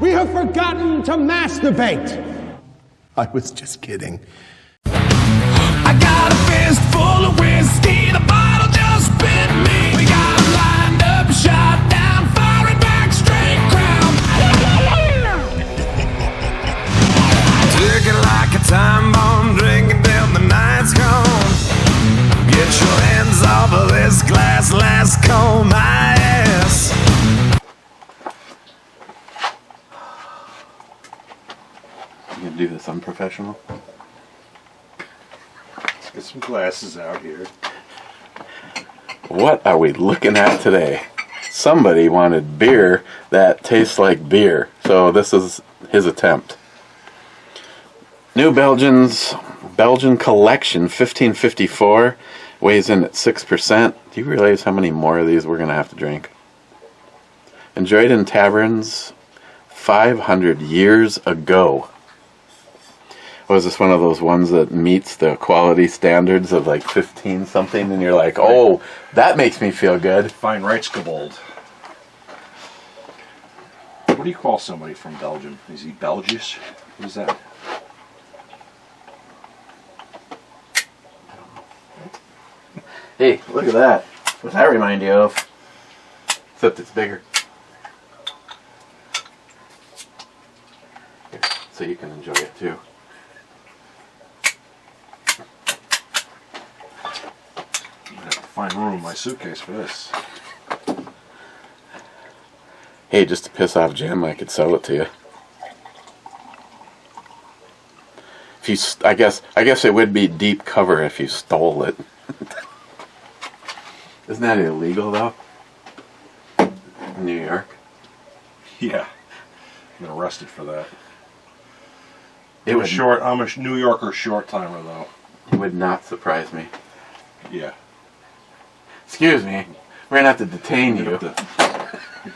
We have forgotten to masturbate. I was just kidding. I got a fist full of whiskey, the bottle just bit me. We got 'em lined up, shot down, firing back, straight crown. Took it like a time bomb, drinking till the night's gone. Get your hands off of this glass, last call my ass. You gonna do this unprofessional? Let's get some glasses out here. What are we looking at today? Somebody wanted beer that tastes like beer, so this is his attempt. New Belgian Collection 1554 weighs in at 6%. Do you realize how many more of these we're going to have to drink? Enjoyed in taverns 500 years ago. Was this one of those ones that meets the quality standards of like 15 something and you're like, oh, that makes me feel good? Fine Reichsgebold. What do you call somebody from Belgium? Is he Belgish? What is that? Hey, look at that. What does that remind you of? Except it's bigger. Here, so you can enjoy it too. I have to find room in my suitcase for this. Hey, just to piss off Jim, I could sell it to you. If you, I guess it would be deep cover if you stole it. Isn't that illegal though? In New York? Yeah. I've been arrested for that. It was short. I'm a New Yorker short timer though. It would not surprise me. Yeah. Excuse me. We're gonna have to detain you. You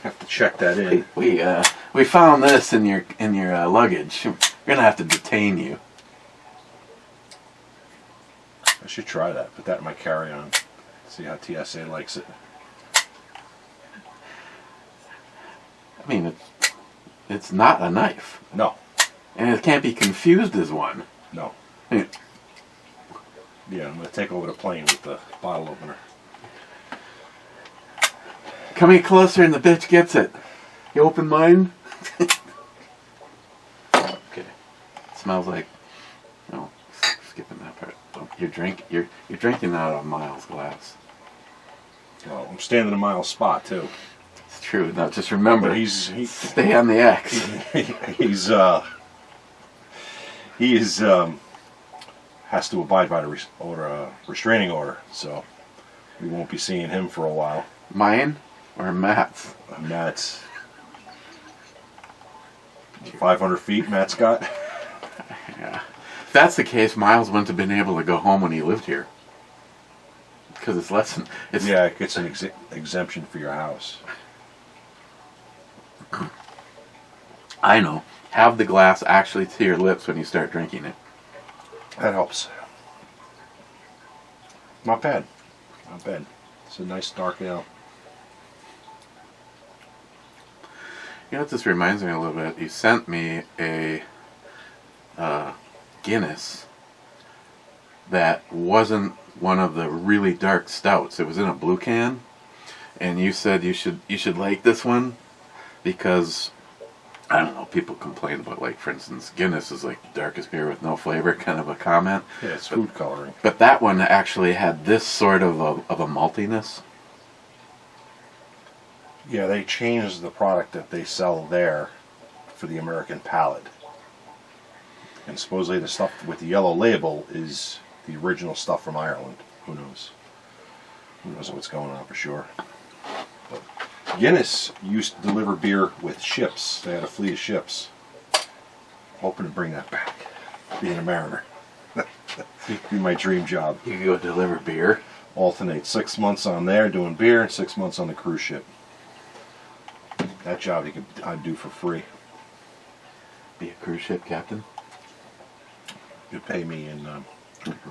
have to check that in. We found this in your luggage. We're gonna have to detain you. I should try that. Put that in my carry-on. See how TSA likes it. I mean, it's not a knife. No. And it can't be confused as one. No. Yeah. Yeah, I'm going to take over the plane with the bottle opener. Come in closer and the bitch gets it. You open mine? Okay. It smells like... No, skipping that part. You're drinking out of Miles' glass. Well, I'm standing in Miles' spot, too. It's true. Now, just remember, He stay on the X. has to abide by the restraining order, so we won't be seeing him for a while. Mine or Matt's? Matt's 500 feet. Matt's got. Yeah. If that's the case, Miles wouldn't have been able to go home when he lived here. Because it's less than... Yeah, it gets an exemption for your house. I know. Have the glass actually to your lips when you start drinking it. That helps. Not bad. Not bad. It's a nice dark ale. You know what this reminds me a little bit? You sent me a Guinness that wasn't one of the really dark stouts. It was in a blue can, and you said you should like this one because I don't know, people complain about, like, for instance, Guinness is like the darkest beer with no flavor kind of a comment. Yeah, it's food coloring. But that one actually had this sort of a maltiness. Yeah, they changed the product that they sell there for the American palate. And supposedly the stuff with the yellow label is the original stuff from Ireland. Who knows? Who knows what's going on for sure. But Guinness used to deliver beer with ships. They had a fleet of ships. Hoping to bring that back. Being a mariner. Be my dream job. You could go deliver beer. Alternate 6 months on there doing beer and 6 months on the cruise ship. That job I'd do for free. Be a cruise ship captain. You'd pay me in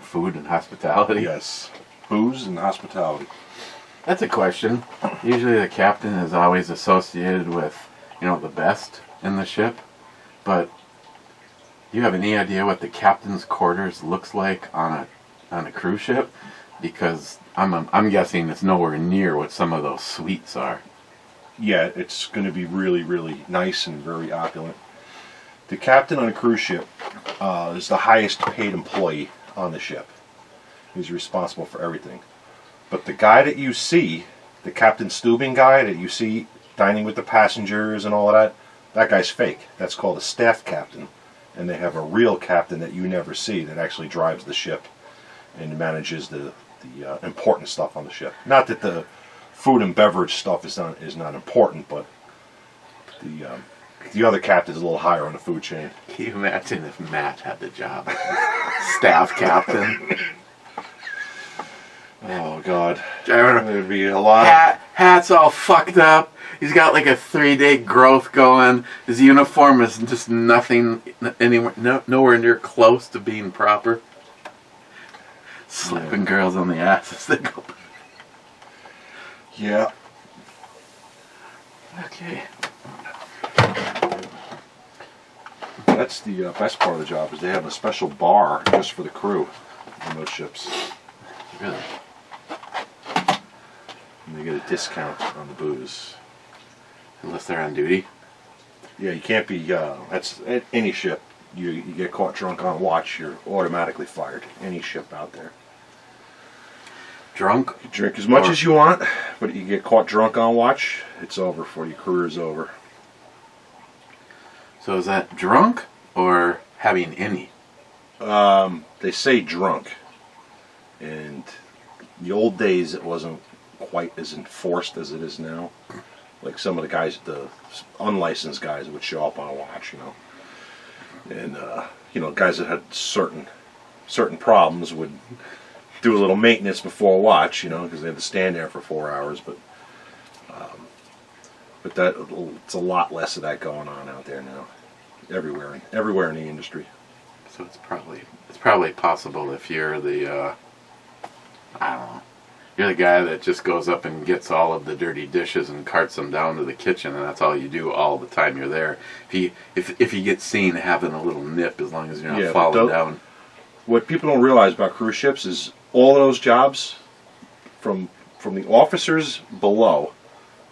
food and hospitality. Yes, booze and hospitality. That's a question. Usually the captain is always associated with the best in the ship, but you have any idea what the captain's quarters looks like on a cruise ship? Because I'm guessing it's nowhere near what some of those suites are. Yeah, it's going to be really, really nice and very opulent. The captain on a cruise ship is the highest paid employee on the ship. He's responsible for everything. But the guy that you see, the Captain Stubing guy that you see dining with the passengers and all of that guy's fake. That's called a staff captain. And they have a real captain that you never see that actually drives the ship and manages the important stuff on the ship. Not that the food and beverage stuff is not important, but the other captain is a little higher on the food chain. Can you imagine if Matt had the job? Staff captain. Oh, God. There'd be a lot Hat's all fucked up. He's got like a 3-day growth going. His uniform is just nowhere near close to being proper. Slapping girls on the ass as they go. Yeah. Okay. That's the best part of the job, is they have a special bar just for the crew on those ships. Really? And they get a discount on the booze. Unless they're on duty? Yeah, you can't be, that's at any ship. You get caught drunk on watch, you're automatically fired. Any ship out there. Drunk? You drink as much as you want, but you get caught drunk on watch, it's over for you. Career is over. So is that drunk or having any? They say drunk. And the old days it wasn't quite as enforced as it is now. Like some of the guys, the unlicensed guys would show up on a watch, And, guys that had certain problems would do a little maintenance before a watch, because they had to stand there for 4 hours. But it's a lot less of that going on out there now. Everywhere in the industry. So it's probably possible if you're the you're the guy that just goes up and gets all of the dirty dishes and carts them down to the kitchen, and that's all you do all the time you're there. If you get seen having a little nip, as long as you're not falling down. What people don't realize about cruise ships is all of those jobs, from the officers below,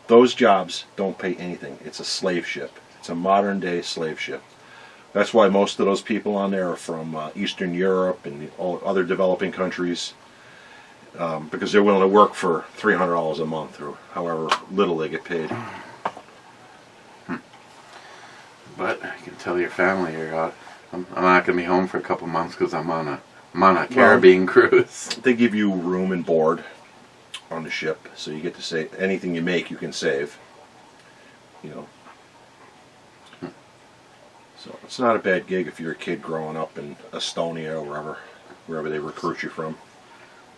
those jobs don't pay anything. It's a slave ship. It's a modern day slave ship. That's why most of those people on there are from Eastern Europe and all other developing countries, because they're willing to work for $300 a month or however little they get paid. But I can tell your family I'm not going to be home for a couple months because I'm on a Caribbean cruise. They give you room and board on the ship, so you get to save anything you make. You can save. So it's not a bad gig if you're a kid growing up in Estonia or wherever they recruit you from.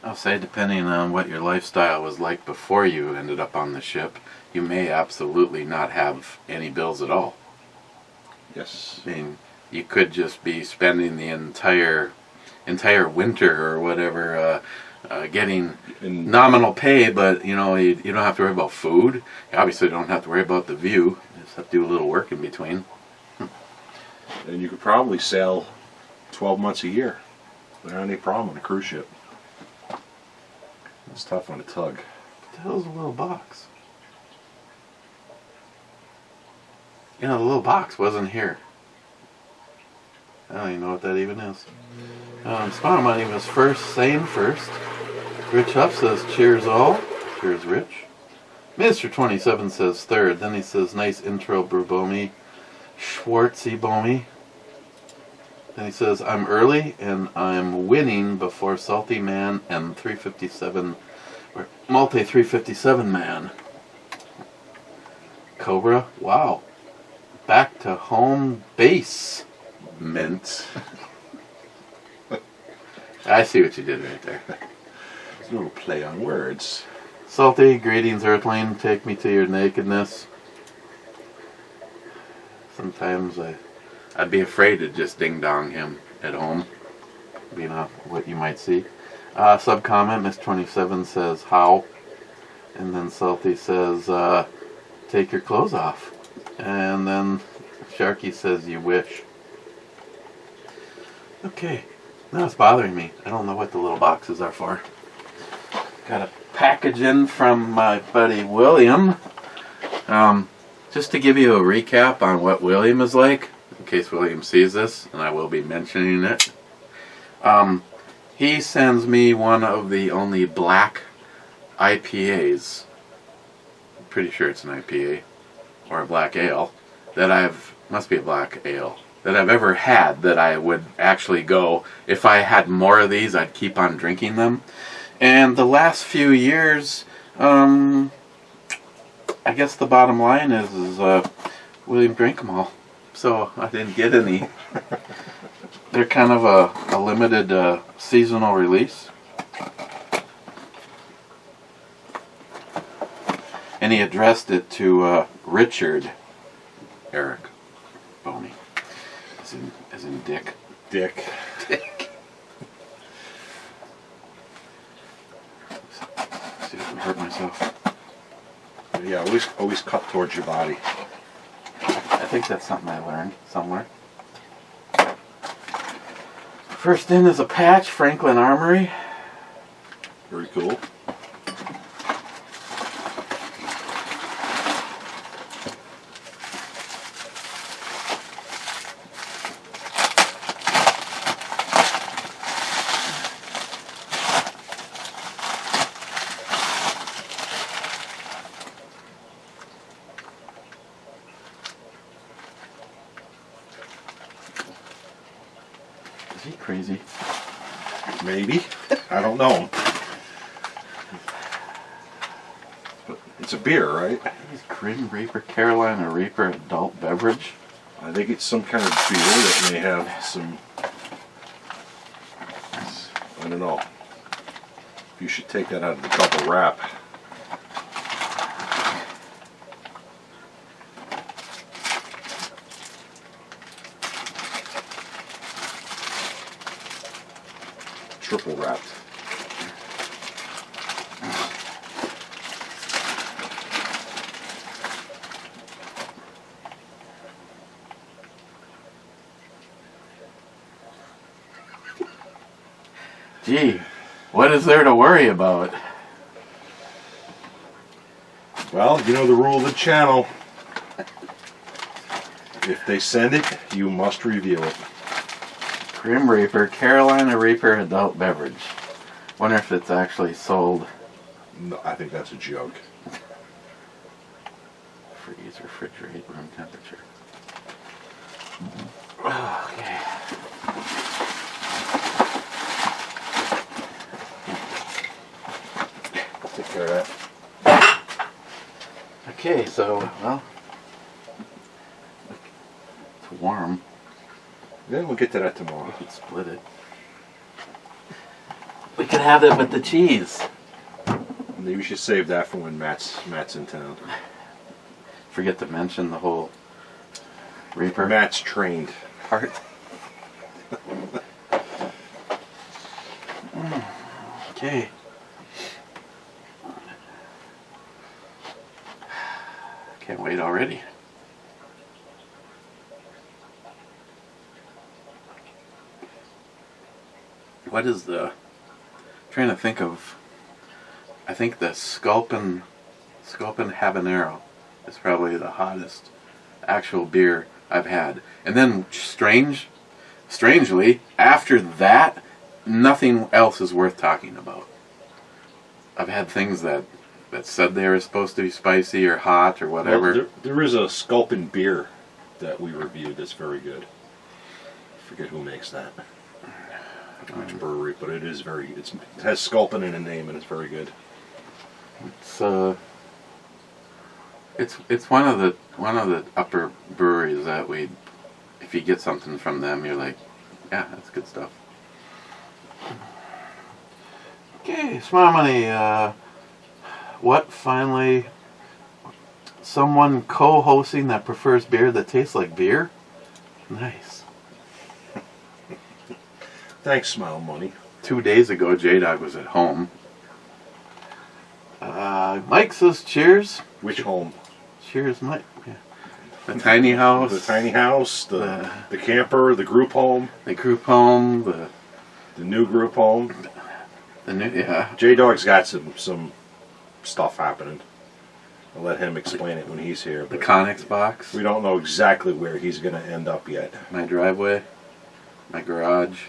I'll say, depending on what your lifestyle was like before you ended up on the ship, you may absolutely not have any bills at all. Yes. I mean, you could just be spending the entire winter or whatever getting nominal pay, but you don't have to worry about food. You obviously don't have to worry about the view. You just have to do a little work in between. And you could probably sail 12 months a year without any problem on a cruise ship. It's tough on a tug. What the hell's a little box? The little box wasn't here. I don't even know what that even is. Spawn Money was saying first. Rich Huff says, cheers all. Cheers, Rich. Mr. 27 says third. Then he says, nice intro, Brubomi. Schwartzy Bomi. Then he says, I'm early and I'm winning before Salty Man and 357, or Multi 357 Man. Cobra, wow. Back to home base. Mint. I see what you did right there. There's a little play on words. Salty, greetings Earthling, take me to your nakedness. Sometimes I'd be afraid to just ding-dong him at home, what you might see. Sub-comment, Miss 27 says, how? And then Salty says, take your clothes off. And then Sharky says, "You wish." Okay. Now it's bothering me. I don't know what the little boxes are for. Got a package in from my buddy William. Just to give you a recap on what William is like, in case William sees this, and I will be mentioning it. He sends me one of the only black IPAs. I'm pretty sure it's an IPA or a black ale must be a black ale that I've ever had, that I would actually go, if I had more of these, I'd keep on drinking them. And the last few years, I guess the bottom line is William drank them all, so I didn't get any. They're kind of a limited seasonal release. And he addressed it to Richard Eric Boney, as in Dick. Dick. Dick. See if I hurt myself. Yeah, always cut towards your body. I think that's something I learned somewhere. First in is a patch, Franklin Armory. Very cool. Is he crazy? Maybe. I don't know. It's a beer, right? He's Grim Reaper, Carolina Reaper adult beverage. I think it's some kind of beer that may have some... I don't know. You should take that out of the double wrap. Triple wrapped. Gee, what is there to worry about? Well, you know the rule of the channel. If they send it, you must review it. Grim Reaper, Carolina Reaper adult beverage. Wonder if it's actually sold. No, I think that's a joke. Freeze, refrigerate, room temperature. Okay. Take care of that. Okay, so, well, it's warm. Yeah, we'll get to that tomorrow. We could split it. We could have it with the cheese. Maybe we should save that for when Matt's in town. Forget to mention the whole Reaper Matt's trained. part. Okay. Can't wait already. What is the... trying to think of... I think the Sculpin Habanero is probably the hottest actual beer I've had. And then strangely, after that, nothing else is worth talking about. I've had things that said they were supposed to be spicy or hot or whatever. Well, there is a Sculpin beer that we reviewed that's very good. I forget who makes that. Which brewery, but it is very. It has Sculpin in the name, and it's very good. It's one of the upper breweries that if you get something from them, you're like, yeah, that's good stuff. Okay, Smart Money. What finally? Someone co-hosting that prefers beer that tastes like beer? Nice. Thanks, Smile Money. 2 days ago, J-Dog was at home. Mike says cheers. Which home? Cheers, Mike. Yeah. The tiny house. The tiny house, the camper, the group home. The group home. The new group home. The new, yeah. J-Dog's got some stuff happening. I'll let him explain it when he's here. The Conex box. We don't know exactly where he's going to end up yet. My driveway. My garage.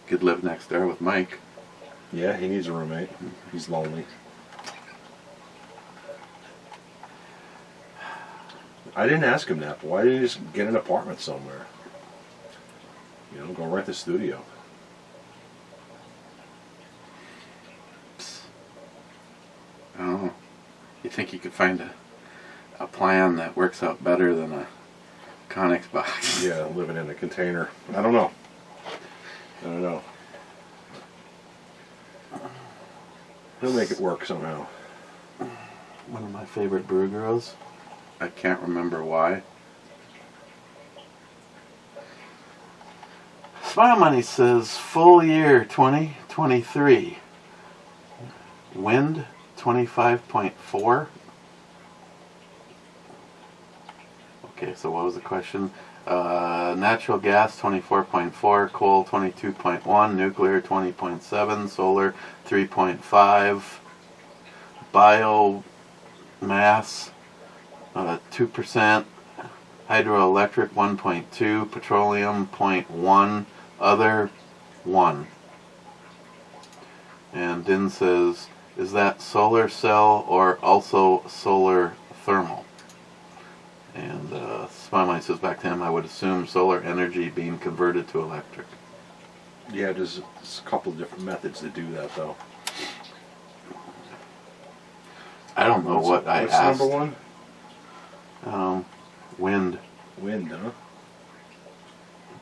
Could live next door with Mike. Yeah, he needs a roommate. He's lonely. I didn't ask him that, but why didn't he just get an apartment somewhere? You know, go rent a studio. I don't know. You think you could find a plan that works out better than a Conex box? Yeah, living in a container. I don't know. He'll make it work somehow. One of my favorite brew girls. I can't remember why. Smile Money says full year 2023. Wind 25.4. Okay, so what was the question? Natural gas 24.4, coal 22.1, nuclear 20.7, solar 3.5, biomass 2%, hydroelectric 1.2, petroleum 0.1, other 1. And Din says, is that solar cell or also solar thermal? And Smiley says back to him, I would assume solar energy being converted to electric. Yeah, there's a couple of different methods to do that, though. I don't know what I what's asked. Number one? Wind. Wind, huh?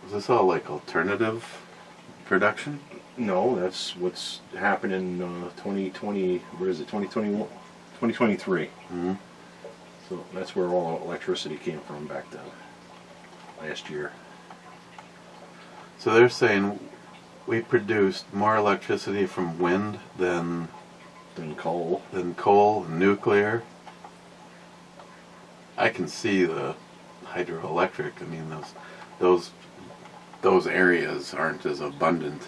Is this all like alternative production? No, that's what's happening in 2020, where is it, 2021? 2023. Mm-hmm. So that's where all electricity came from back then, last year. So they're saying we produced more electricity from wind than coal. And nuclear. I can see the hydroelectric. I mean, those areas aren't as abundant.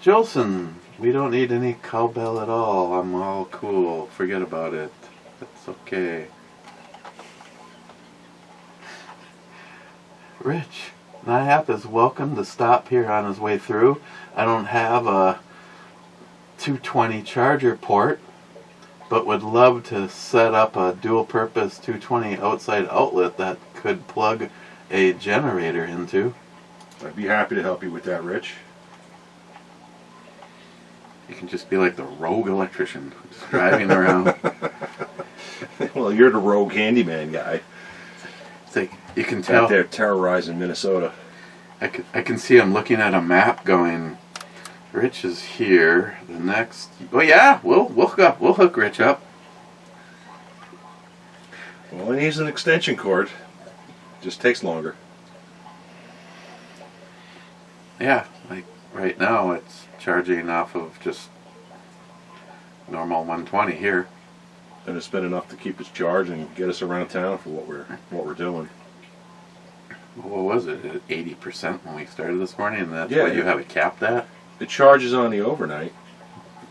Jolson, we don't need any cowbell at all. I'm all cool. Forget about it. That's okay. Rich, NIAP is welcome to stop here on his way through. I don't have a 220 charger port, but would love to set up a dual-purpose 220 outside outlet that could plug a generator into. I'd be happy to help you with that, Rich. You can just be like the rogue electrician, just driving around. Well, you're the rogue handyman guy. It's like you can tell. Out there terrorizing Minnesota. I can see him looking at a map, going, "Rich is here. The next, oh yeah, we'll hook Rich up." Well, he needs an extension cord. Just takes longer. Yeah, like right now it's charging off of just normal 120 here. And it's been enough to keep us charged and get us around town for what we're doing. What was it? 80% when we started this morning, and that's Yeah, what you have it capped at? It charges on the overnight,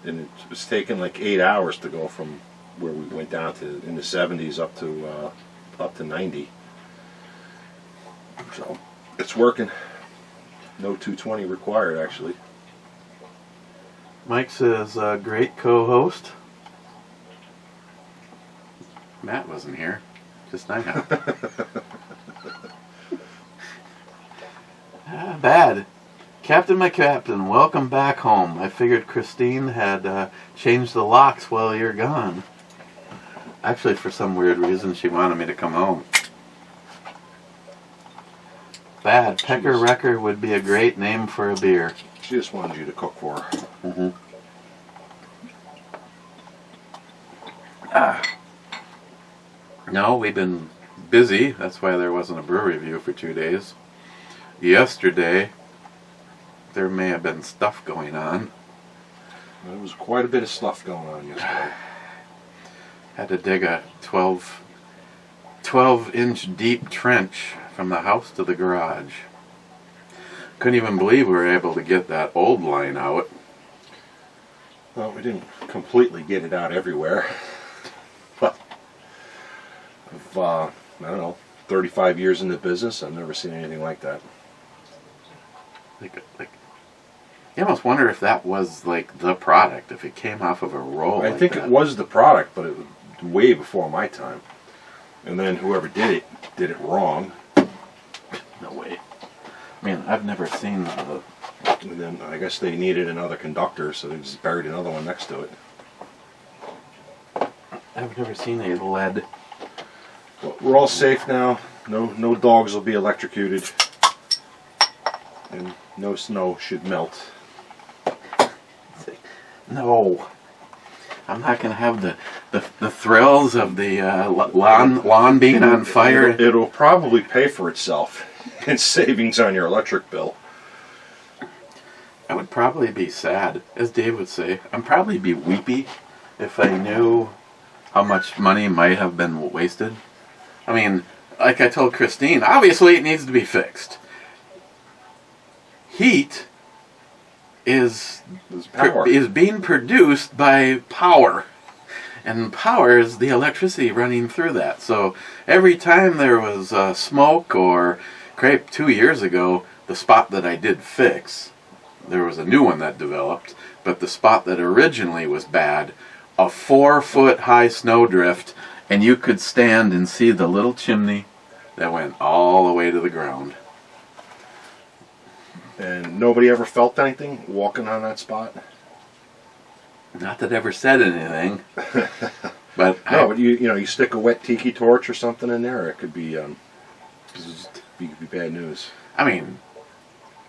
and it was taking like 8 hours to go from where we went down to in the 70s up to 90. So it's working. No 220 required, actually. Mike says, great co-host. Matt wasn't here. Just I have. Bad. Captain, my captain, welcome back home. I figured Christine had changed the locks while you're gone. Actually, for some weird reason, she wanted me to come home. Bad. Pecker Wrecker would be a great name for a beer. She just wanted you to cook for her. Mm-hmm. No, we've been busy. That's why there wasn't a brew review for 2 days. Yesterday, there may have been stuff going on. There was quite a bit of stuff going on yesterday. Had to dig a 12-inch deep trench from the house to the garage. Couldn't even believe we were able to get that old line out. Well, we didn't completely get it out everywhere. But I don't know, 35 years in the business, I've never seen anything like that. Like, you almost wonder if that was like the product, if it came off of a roll. I think it was the product, but it was way before my time. And then whoever did it wrong. No way. I mean, I've never seen the... And then I guess they needed another conductor, so they just buried another one next to it. I've never seen a lead... Well, we're all safe now. No dogs will be electrocuted. And no snow should melt. No. I'm not going to have the thrills of the lawn being on fire. It'll probably pay for itself in savings on your electric bill. I would probably be sad, as Dave would say. I'd probably be weepy if I knew how much money might have been wasted. I mean, like I told Christine, obviously it needs to be fixed. Heat is being produced by power. And power is the electricity running through that. So every time there was smoke or crepe 2 years ago, the spot that I did fix, there was a new one that developed, but the spot that originally was bad, a 4-foot high snowdrift, and you could stand and see the little chimney that went all the way to the ground. And nobody ever felt anything walking on that spot? Not that ever said anything. But but you stick a wet tiki torch or something in there, it could be bad news. I mean,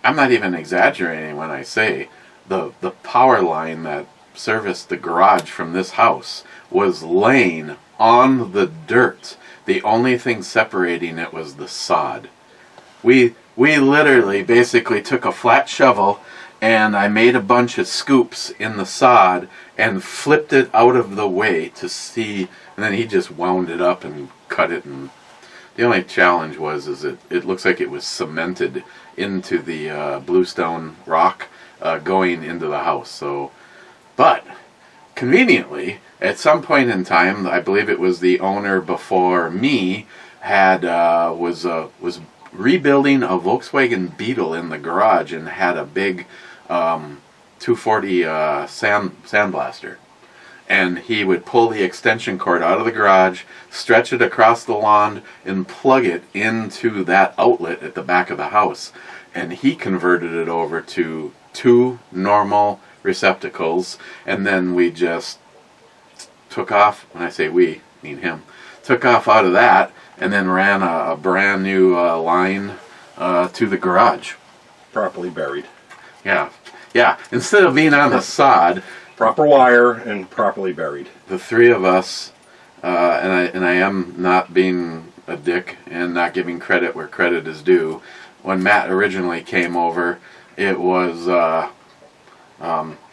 I'm not even exaggerating when I say the power line that serviced the garage from this house was laying on the dirt. The only thing separating it was the sod. We literally basically took a flat shovel and I made a bunch of scoops in the sod and flipped it out of the way to see, and then he just wound it up and cut it. And the only challenge is it looks like it was cemented into the bluestone rock going into the house. So, but conveniently, at some point in time, I believe it was the owner before me was rebuilding a Volkswagen Beetle in the garage and had a big 240 sandblaster. And he would pull the extension cord out of the garage, stretch it across the lawn, and plug it into that outlet at the back of the house. And he converted it over to 2 normal receptacles, and then we just took off. When I say we, I mean him. Took off out of that, and then ran a brand new line to the garage. Properly buried. Yeah. Instead of being on the sod, proper wire and properly buried. The three of us, and I am not being a dick and not giving credit where credit is due. When Matt originally came over, it was to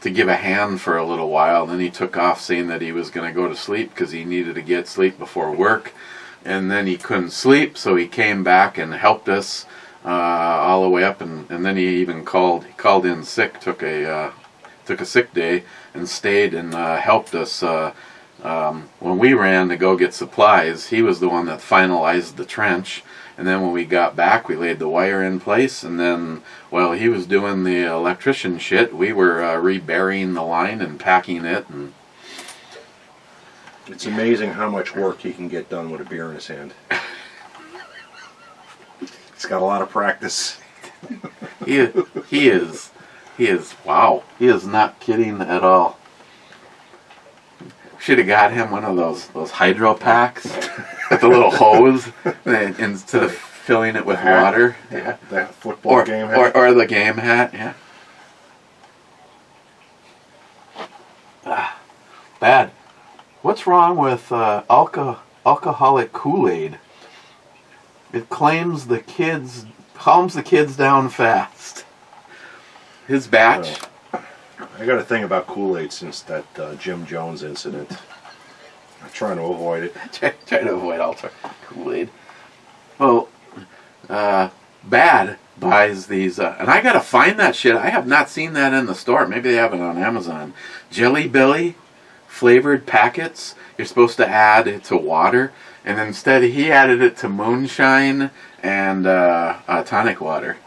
give a hand for a little while. Then he took off saying that he was going to go to sleep because he needed to get sleep before work. And then he couldn't sleep, so he came back and helped us all the way up. And then he even called in sick, took a sick day, and stayed and helped us. When we ran to go get supplies, he was the one that finalized the trench. And then when we got back, we laid the wire in place. And then while he was doing the electrician shit, we were reburying the line and packing it. And it's amazing how much work he can get done with a beer in his hand. He's got a lot of practice. He is. Wow. He is not kidding at all. Should have got him one of those hydro packs with the little hose instead of filling it with water. Yeah. That football game hat. Or the game hat, yeah. Bad. What's wrong with alcoholic Kool-Aid? It calms the kids down fast. His batch. I got a thing about Kool-Aid since that Jim Jones incident. I'm trying to avoid it. Try to avoid ultra Kool-Aid. Well, Bad buys these, and I gotta find that shit. I have not seen that in the store. Maybe they have it on Amazon. Jelly Belly flavored packets. You're supposed to add it to water, and instead he added it to moonshine and tonic water.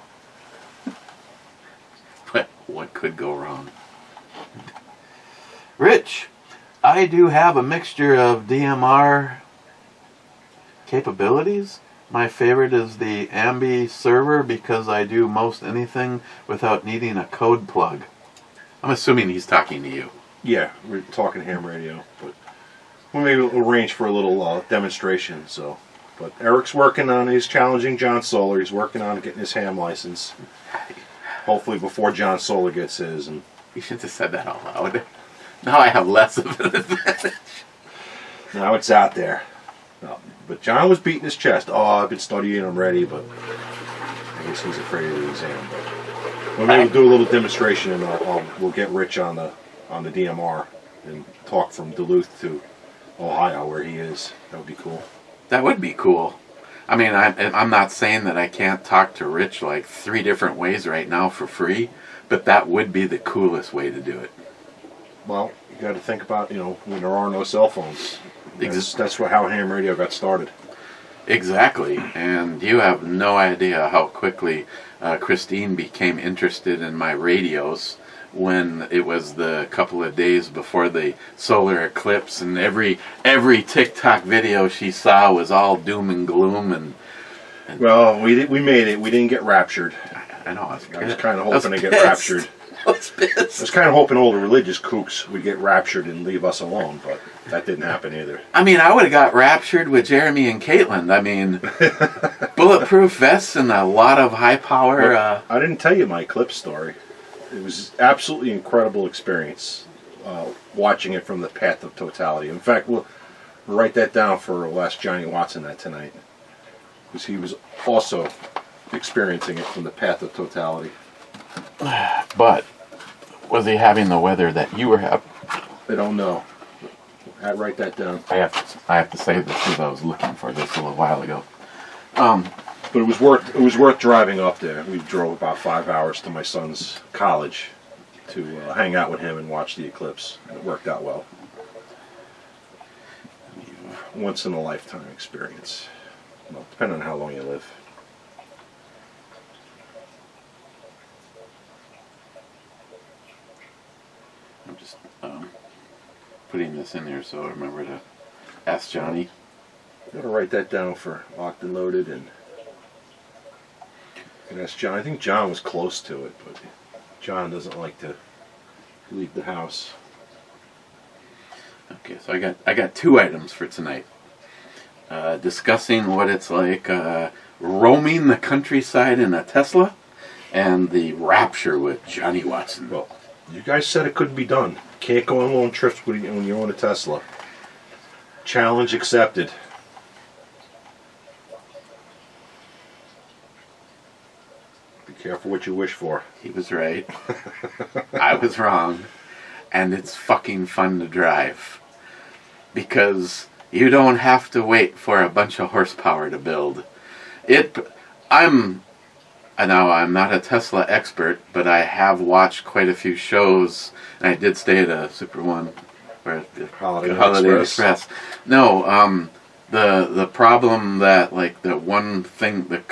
What could go wrong? Rich, I do have a mixture of DMR capabilities. My favorite is the Ambi server because I do most anything without needing a code plug. I'm assuming he's talking to you. Yeah, we're talking ham radio, but we maybe we'll arrange for a little demonstration. So, but Eric's working on his challenging John Solar. He's working on getting his ham license. Hopefully before John Solar gets his. And You shouldn't have said that out loud. Now I have less of an advantage. now it's out there. No, but John was beating his chest. Oh, I've been studying. I'm ready, but I guess he's afraid of the exam. But maybe we'll do a little demonstration, and we'll get Rich on the DMR and talk from Duluth to Ohio, where he is. That would be cool. That would be cool. I mean, I'm not saying that I can't talk to Rich like 3 different ways right now for free, but that would be the coolest way to do it. Well, you got to think about, when there are no cell phones. That's how ham radio got started. Exactly, and you have no idea how quickly Christine became interested in my radios when it was the couple of days before the solar eclipse, and every TikTok video she saw was all doom and gloom. And well, we made it. We didn't get raptured. I know. I was kind of hoping to get raptured. I was pissed. I was kind of hoping all the religious kooks would get raptured and leave us alone, but that didn't happen either. I mean, I would have got raptured with Jeremy and Caitlin. I mean, bulletproof vests and a lot of high power. I didn't tell you my eclipse story. It was absolutely incredible experience watching it from the path of totality. In fact, we'll write that down for we'll ask Johnny Watson that tonight, because he was also experiencing it from the path of totality. But was he having the weather that you were having? I don't know. I'll write that down. I have to say this because I was looking for this a little while ago. But it was worth driving up there. We drove about 5 hours to my son's college to hang out with him and watch the eclipse. And it worked out well. Once in a lifetime experience. Well, depending on how long you live. I'm just putting this in here so I remember to ask Johnny. I'm gonna write that down for Locked and Loaded and ask John. I think John was close to it, but John doesn't like to leave the house. Okay, so I got 2 items for tonight. Discussing what it's like roaming the countryside in a Tesla, and the rapture with Johnny Watson. Well, you guys said it couldn't be done. Can't go on long trips when you own a Tesla. Challenge accepted. Be careful what you wish for. He was right. I was wrong. And it's fucking fun to drive. Because you don't have to wait for a bunch of horsepower to build. I'm not a Tesla expert, but I have watched quite a few shows, and I did stay at a Super One, or Holiday Express. No, the problem that, like, the one thing, the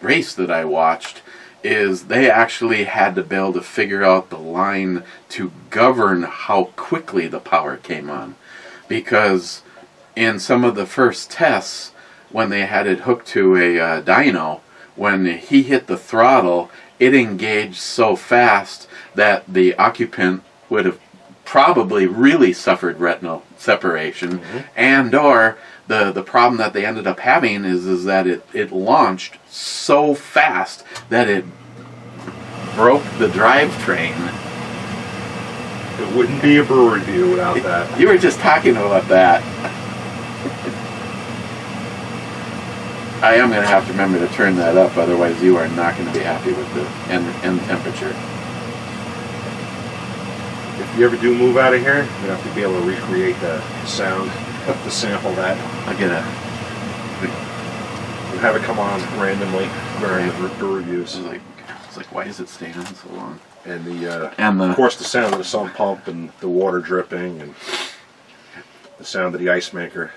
race that I watched is they actually had to be able to figure out the line to govern how quickly the power came on, because in some of the first tests, when they had it hooked to a dyno, when he hit the throttle, it engaged so fast that the occupant would have probably really suffered retinal separation, and or the problem that they ended up having is that it launched so fast that it broke the drivetrain. It wouldn't be a brew review without that. You were just talking about that. I am going to have to remember to turn that up, otherwise you are not going to be happy with the end temperature. you ever do move out of here, you have to be able to recreate the sound, to sample that. I get it. And have it come on randomly during the reviews. It's like, why is it staying on so long? And And of course, the sound of the sump pump and the water dripping and the sound of the ice maker.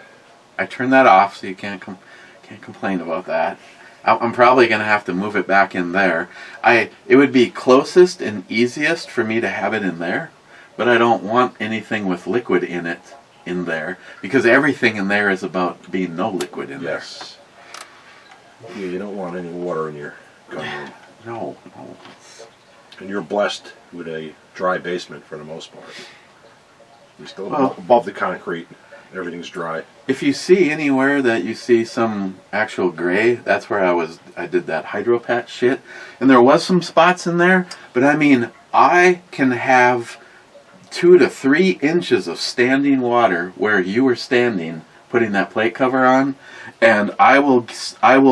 I turned that off, so you can't complain about that. I'm probably gonna have to move it back in there. It would be closest and easiest for me to have it in there, but I don't want anything with liquid in it in there because everything in there is about being no liquid in there. Yes. Yeah, you don't want any water in your gun room. No. And you're blessed with a dry basement for the most part. You're still above the concrete. Everything's dry. If you see anywhere that you see some actual gray, that's where I did that hydro patch shit. And there was some spots in there, but I mean, I can have 2 to 3 inches of standing water where you were standing putting that plate cover on, and I will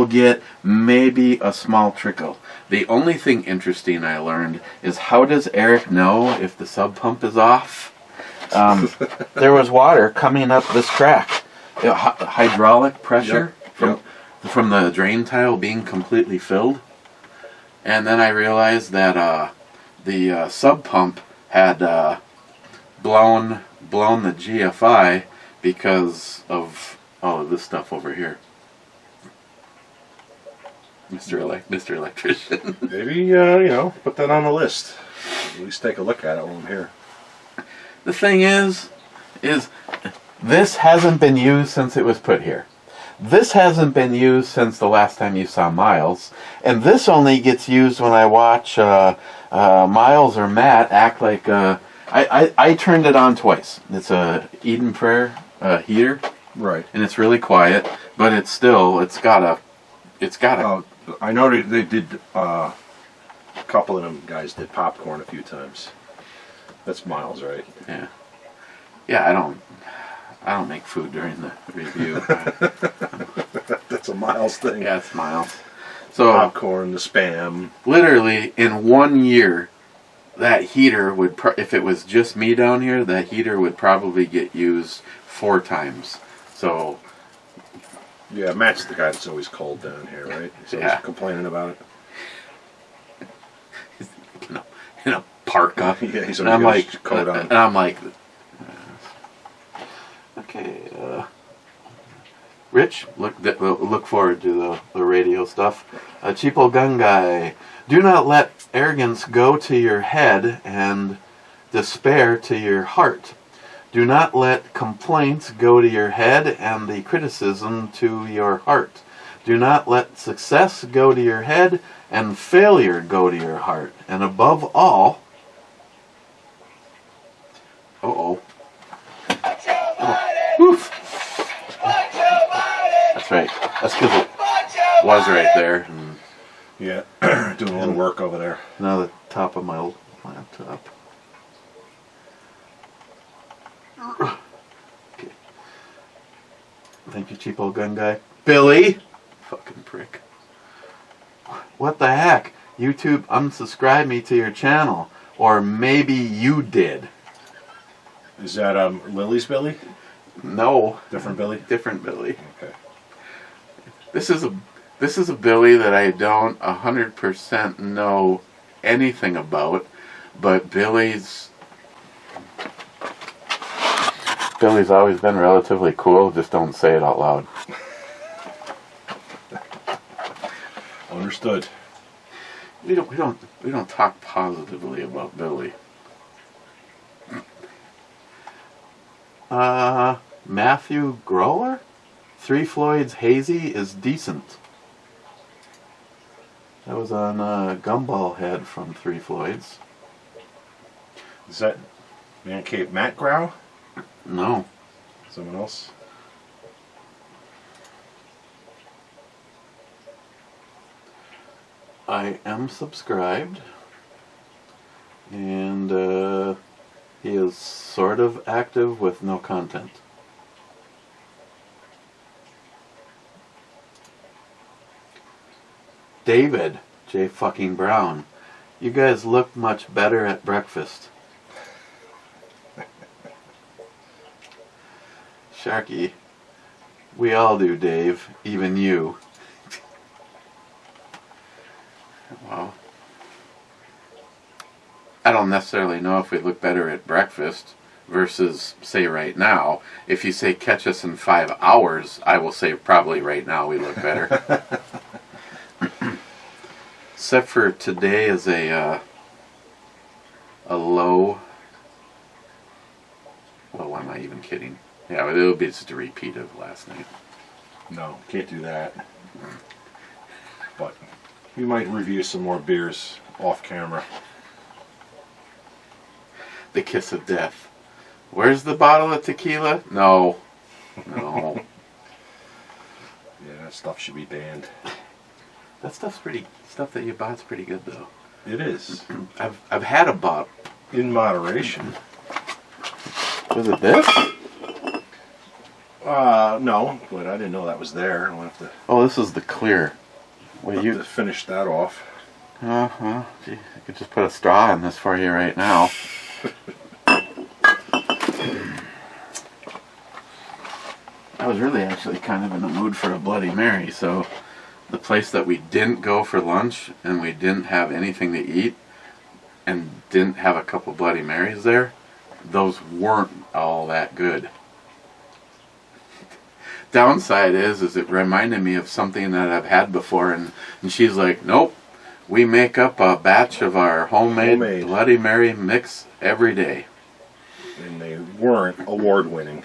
get maybe a small trickle. The only thing interesting I learned is how does Eric know if the sub pump is off? There was water coming up this crack. Hydraulic pressure from the drain tile being completely filled. And then I realized that the sub pump had blown the GFI because of all of this stuff over here. Mr. Electrician. Maybe, put that on the list. At least take a look at it while I'm here. The thing is this hasn't been used since it was put here. This hasn't been used since the last time you saw Miles. And this only gets used when I watch Miles or Matt act like... I turned it on twice. It's a Eden Prayer heater. Right. And it's really quiet, but it's got a... I know they did... a couple of them guys did popcorn a few times. That's Miles, right? Yeah. Yeah, I don't make food during the review. That's a Miles thing. Yeah, it's Miles. So popcorn, the Spam. Literally, in 1 year, that heater would, if it was just me down here, that heater would probably get used 4 times. So. Yeah, Matt's the guy that's always cold down here, right? He's always complaining about it. Parka. Yeah, he's and I'm always like, coat on. And I'm like, okay, Rich, look forward to the radio stuff. Cheapo Gun Guy, do not let arrogance go to your head and despair to your heart. Do not let complaints go to your head and the criticism to your heart. Do not let success go to your head and failure go to your heart. And above all, oof. That's right. That's because it was right there. And yeah, doing a little work over there. now the top of my old laptop. Okay. Thank you, cheapo gun guy. Billy! Fucking prick. What the heck? YouTube unsubscribed me to your channel. Or maybe you did. Is that Lily's Billy? No. Different Billy? Different Billy. Okay. This is a Billy that I don't 100% know anything about, but Billy's always been relatively cool, just don't say it out loud. Understood. We don't talk positively about Billy. Matthew Grower? 3 Floyd's Hazy is decent. That was on Gumball Head from 3 Floyd's. Is that Man Cave Matt Grau? No. Someone else? I am subscribed. And he is sort of active with no content. David J. fucking Brown. You guys look much better at breakfast. Sharky. We all do, Dave. Even you. Well, I don't necessarily know if we look better at breakfast versus, say, right now. If you say catch us in 5 hours, I will say probably right now we look better. Except for today is a low. Well, why am I even kidding? Yeah, it'll be just a repeat of last night. No, can't do that. But we might review some more beers off camera. The kiss of death. Where's the bottle of tequila? No. No. Yeah, that stuff should be banned. That stuff that you bought's pretty good though. It is. I've had a bottle. In moderation. Was it this? No, but I didn't know that was there. I'll have to, Oh, this is the clear. Well, have to finish that off. Gee, I could just put a straw in this for you right now. I was really actually kind of in the mood for a Bloody Mary, so the place that we didn't go for lunch and we didn't have anything to eat and didn't have a couple Bloody Marys there, those weren't all that good. Downside is it reminded me of something that I've had before, and she's like, nope, we make up a batch of our homemade Bloody Mary mix every day. And they weren't award-winning.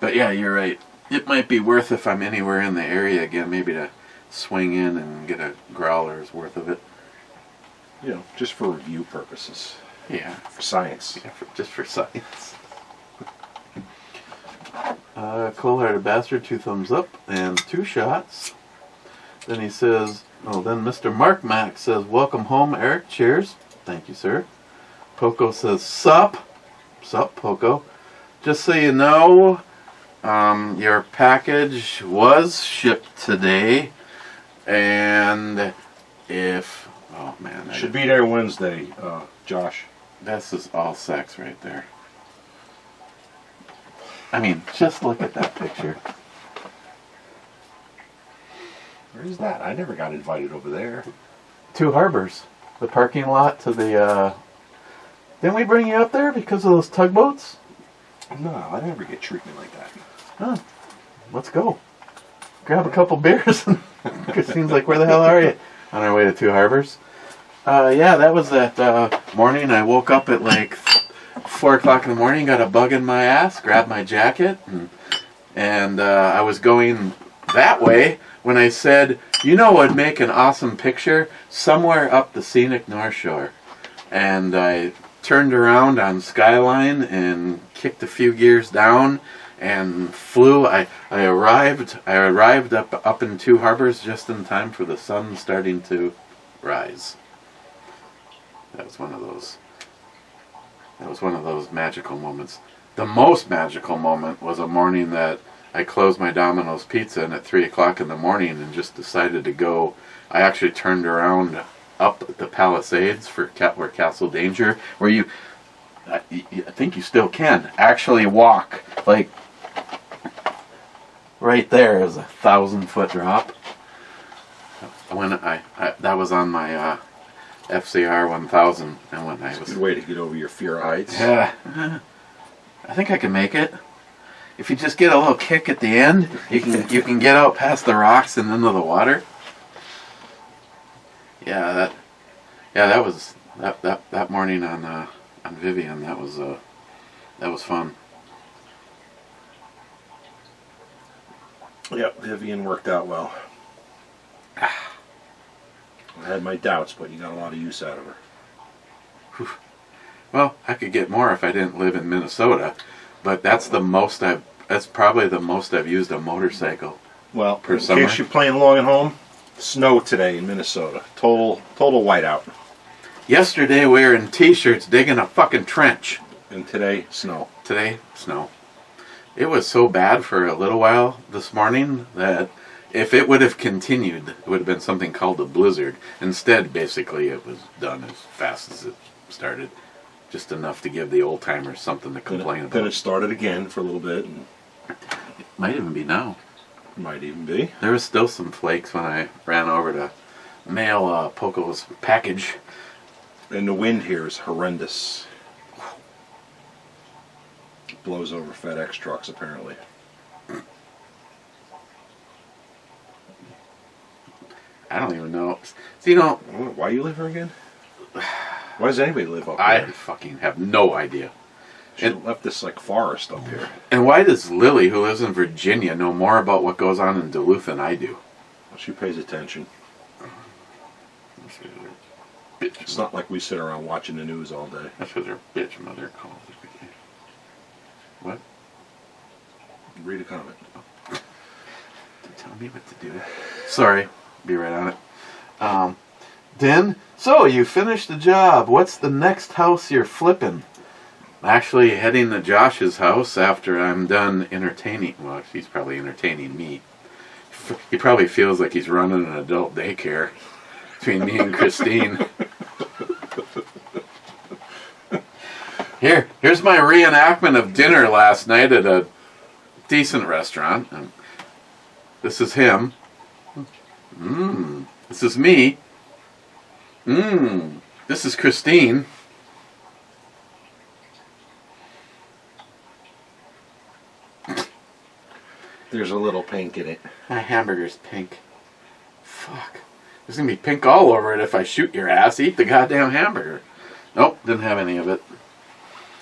But yeah, you're right. It might be worth, if I'm anywhere in the area again, maybe to swing in and get a growler's worth of it. You know, just for review purposes. Yeah. For science. Yeah, just for science. Cold-hearted bastard, 2 thumbs up and 2 shots. Then he says, then Mr. Mark Mack says, welcome home, Eric. Cheers. Thank you, sir. Poco says, sup. Sup, Poco. Just so you know, your package was shipped today. And if... Oh, man. Should be there Wednesday, Josh. This is all sex right there. I mean, just look at that picture. Where's that? I never got invited over there. 2 Harbors. The parking lot to the, Didn't we bring you up there because of those tugboats? No, I never get treatment like that. Huh. Let's go. Grab a couple beers. It seems like, where the hell are you? On our way to 2 Harbors. Yeah, that was that morning. I woke up at like 4 o'clock in the morning, got a bug in my ass, grabbed my jacket, and I was going that way when I said, you know what would make an awesome picture? Somewhere up the scenic North Shore. And I turned around on Skyline and kicked a few gears down and flew. I arrived up in 2 Harbors just in time for the sun starting to rise. That was one of those magical moments. The most magical moment was a morning that I closed my Domino's Pizza and at 3 o'clock in the morning and just decided to go. I actually turned around up the Palisades for where Castle Danger, where I think you still can actually walk, like right there is a 1,000-foot drop. When that was on my FCR 1000, and when I was Good way to get over your fear of heights. I think I can make it. If you just get a little kick at the end, you can get out past the rocks and into the water. Yeah, that was that morning on Vivian. That was fun. Yep, Vivian worked out well. I had my doubts, but you got a lot of use out of her. Well, I could get more if I didn't live in Minnesota, but that's probably the most I've used a motorcycle. Well, per in summer. case you're playing along at home, snow today in Minnesota. Total whiteout. Yesterday we were in t-shirts digging a fucking trench. And today, snow. Today, snow. It was so bad for a little while this morning that if it would have continued, it would have been something called a blizzard. Instead, basically, it was done as fast as it started. just enough to give the old timers something to complain Then about. it started again for a little bit, and Might even be now. might even be. There was still some flakes when I ran over to mail Poco's package. And the wind here is horrendous. It blows over FedEx trucks, apparently. I don't even know. See, you know, Why you live here again? Why does anybody live up I here? fucking have no idea. Should have left this like forest up here. And why does Lily, who lives in Virginia, know more about what goes on in Duluth than I do? She pays attention. Bitch. It's not like we sit around watching the news all day. That's because her bitch mother calls. What? Read a comment. Tell me what to do. Sorry. Be right on it. Den, so you finished the job. What's the next house you're flipping? I'm actually heading to Josh's house after I'm done entertaining. Well, he's probably entertaining me. He probably feels like he's running an adult daycare between me and Christine. Here's my reenactment of dinner last night at a decent restaurant. This is him. This is me. This is Christine. There's a little pink in it. My hamburger's pink. Fuck. There's gonna be pink all over it if I shoot your ass. Eat the goddamn hamburger. Nope, didn't have any of it.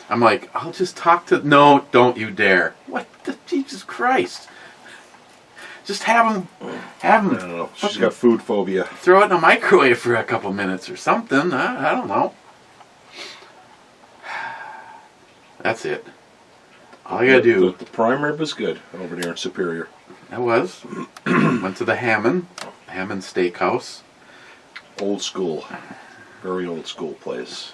I'm like, I'll just talk to... No, don't you dare. What the... Jesus Christ. Just have him... I don't know. She's got food phobia. Throw it in a microwave for a couple minutes or something. I don't know. That's it. All I gotta do... The prime rib is good over there in Superior. I was. Went to the Hammond Steakhouse. Old school. Very old school place.